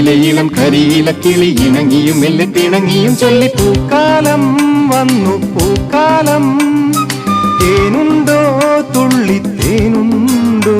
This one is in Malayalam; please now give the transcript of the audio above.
മെല്ലെ ഇളം കരിയില കിളി ഇണങ്ങിയും മെല്ലെ തിണങ്ങിയും ചൊല്ലി പൂക്കാലം വന്നു പൂക്കാലം തേനുണ്ടോ തുള്ളി തേനുണ്ടോ